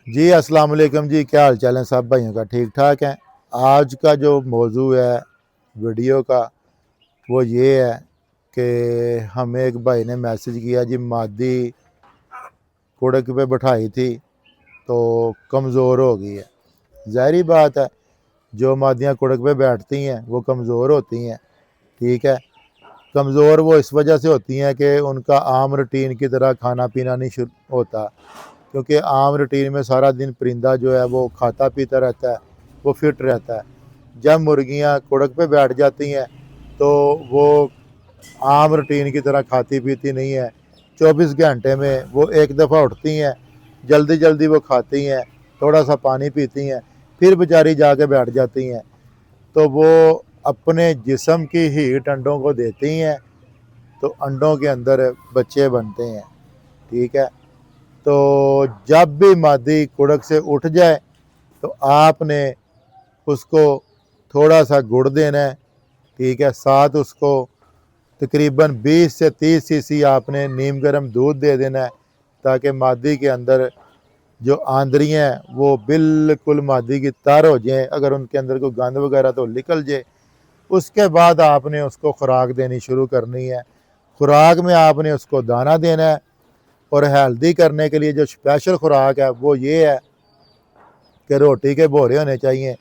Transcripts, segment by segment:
جی السلام علیکم جی، کیا حال چال ہیں سب بھائیوں کا؟ ٹھیک ٹھاک ہیں؟ آج کا جو موضوع ہے ویڈیو کا وہ یہ ہے کہ ہمیں ایک بھائی نے میسج کیا جی مادی کڑک پہ بٹھائی تھی تو کمزور ہو گئی ہے۔ ظاہری بات ہے، جو مادیاں کڑک پہ بیٹھتی ہیں وہ کمزور ہوتی ہیں، ٹھیک ہے۔ کمزور وہ اس وجہ سے ہوتی ہیں کہ ان کا عام روٹین کی طرح کھانا پینا نہیں ہوتا، کیونکہ عام روٹین میں سارا دن پرندہ جو ہے وہ کھاتا پیتا رہتا ہے، وہ فٹ رہتا ہے۔ جب مرغیاں کڑک پہ بیٹھ جاتی ہیں تو وہ عام روٹین کی طرح کھاتی پیتی نہیں ہے، 24 گھنٹے میں وہ ایک دفعہ اٹھتی ہیں، جلدی جلدی وہ کھاتی ہیں، تھوڑا سا پانی پیتی ہیں، پھر بیچاری جا کے بیٹھ جاتی ہیں، تو وہ اپنے جسم کی ہیٹ انڈوں کو دیتی ہیں، تو انڈوں کے اندر بچے بنتے ہیں، ٹھیک ہے۔ تو جب بھی مادی کڑک سے اٹھ جائے تو آپ نے اس کو تھوڑا سا گڑ دینا ہے، ٹھیک ہے، ساتھ اس کو تقریباً 20 سے 30 cc آپ نے نیم گرم دودھ دے دینا ہے، تاکہ مادی کے اندر جو آندریاں ہیں وہ بالکل مادی کی تر ہو جائیں، اگر ان کے اندر کوئی گند وغیرہ تو نکل جائے۔ اس کے بعد آپ نے اس کو خوراک دینی شروع کرنی ہے۔ خوراک میں آپ نے اس کو دانہ دینا ہے، اور ہیلدی کرنے کے لیے جو اسپیشل خوراک ہے وہ یہ ہے کہ روٹی کے بھورے ہونے چاہیے،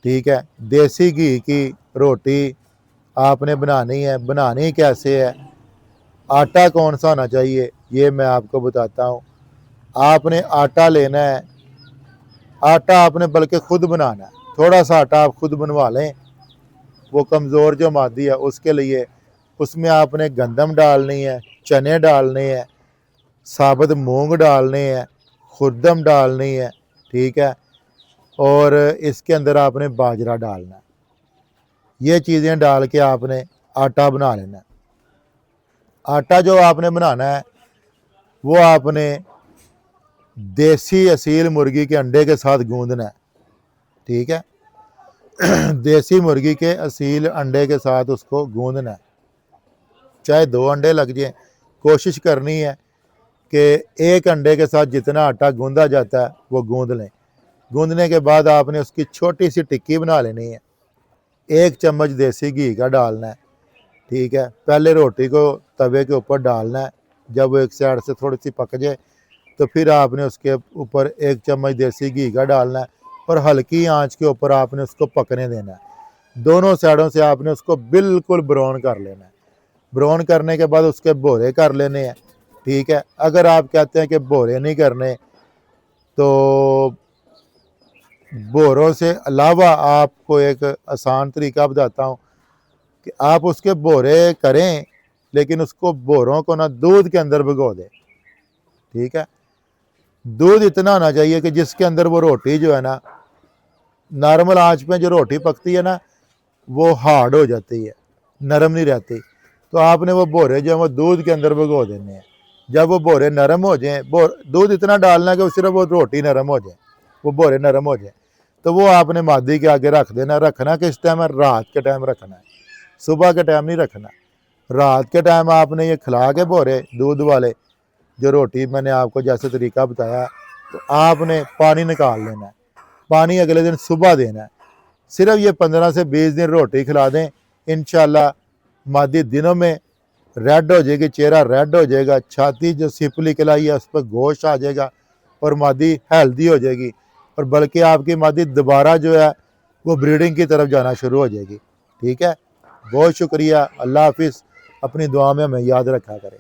ٹھیک ہے۔ دیسی گھی کی روٹی آپ نے بنانی ہے۔ بنانی کیسے ہے؟ آٹا کون سا ہونا چاہیے یہ میں آپ کو بتاتا ہوں۔ آپ نے آٹا لینا ہے، آٹا آپ نے بلکہ خود بنانا ہے، تھوڑا سا آٹا آپ خود بنوا لیں، وہ کمزور جو مادی ہے اس کے لیے۔ اس میں آپ نے گندم ڈالنی ہے، چنے ڈالنے ہیں، ثابت مونگ ڈالنے ہیں، خردم ڈالنی ہے، ٹھیک ہے، اور اس کے اندر آپ نے باجرہ ڈالنا ہے۔ یہ چیزیں ڈال کے آپ نے آٹا بنا لینا ہے۔ آٹا جو آپ نے بنانا ہے وہ آپ نے دیسی اصیل مرغی کے انڈے کے ساتھ گوندنا ہے، ٹھیک ہے۔ دیسی مرغی کے اصیل انڈے کے ساتھ اس کو گوندنا ہے، چاہے 2 انڈے لگ جائیں۔ کوشش کرنی ہے کہ ایک انڈے کے ساتھ جتنا آٹا گوندا جاتا ہے وہ گوند لیں۔ گوندنے کے بعد آپ نے اس کی چھوٹی سی ٹکی بنا لینی ہے، 1 چمچ دیسی گھی کا ڈالنا ہے، ٹھیک ہے۔ پہلے روٹی کو توے کے اوپر ڈالنا ہے، جب وہ ایک سائڈ سے تھوڑی سی پک جائے تو پھر آپ نے اس کے اوپر 1 چمچ دیسی گھی کا ڈالنا ہے، اور ہلکی آنچ کے اوپر آپ نے اس کو پکنے دینا ہے۔ دونوں سائڈوں سے آپ نے اس کو بالکل براؤن کر لینا ہے۔ براؤن کرنے کے بعد اس کے بھورے کر لینے ہیں، ٹھیک ہے۔ اگر آپ کہتے ہیں کہ بھورے نہیں کرنے تو بھوروں سے علاوہ آپ کو ایک آسان طریقہ بتاتا ہوں کہ آپ اس کے بھورے کریں، لیکن اس کو بھوروں کو دودھ کے اندر بھگو دیں، ٹھیک ہے۔ دودھ اتنا ہونا چاہیے کہ جس کے اندر وہ روٹی جو ہے نارمل آنچ پہ جو روٹی پکتی ہے وہ ہارڈ ہو جاتی ہے، نرم نہیں رہتی، تو آپ نے وہ بھورے جو ہیں وہ دودھ کے اندر بھگو دینے ہیں۔ جب وہ بھورے نرم ہو جائیں، دودھ اتنا ڈالنا ہے کہ صرف وہ روٹی نرم ہو جائے، وہ بھورے نرم ہو جائیں، تو وہ آپ نے مادی کے آگے رکھ دینا۔ رکھنا کس ٹائم ہے؟ رات کے ٹائم رکھنا ہے، صبح کے ٹائم نہیں رکھنا۔ رات کے ٹائم آپ نے یہ کھلا کے بھورے دودھ والے جو روٹی میں نے آپ کو جیسے طریقہ بتایا، تو آپ نے پانی نکال لینا ہے، پانی اگلے دن صبح دینا ہے۔ صرف یہ 15 سے 20 دن روٹی کھلا دیں، انشاءاللہ مادی دنوں میں ریڈ ہو جائے گی، چہرہ ریڈ ہو جائے گا، چھاتی جو سپلی کلائی ہے اس پہ گوشت آ جائے گا، اور مادی ہیلدی ہو جائے گی، اور بلکہ آپ کی مادی دوبارہ جو ہے وہ بریڈنگ کی طرف جانا شروع ہو جائے گی، ٹھیک ہے۔ بہت شکریہ، اللہ حافظ، اپنی دعا میں ہمیں یاد رکھا کریں۔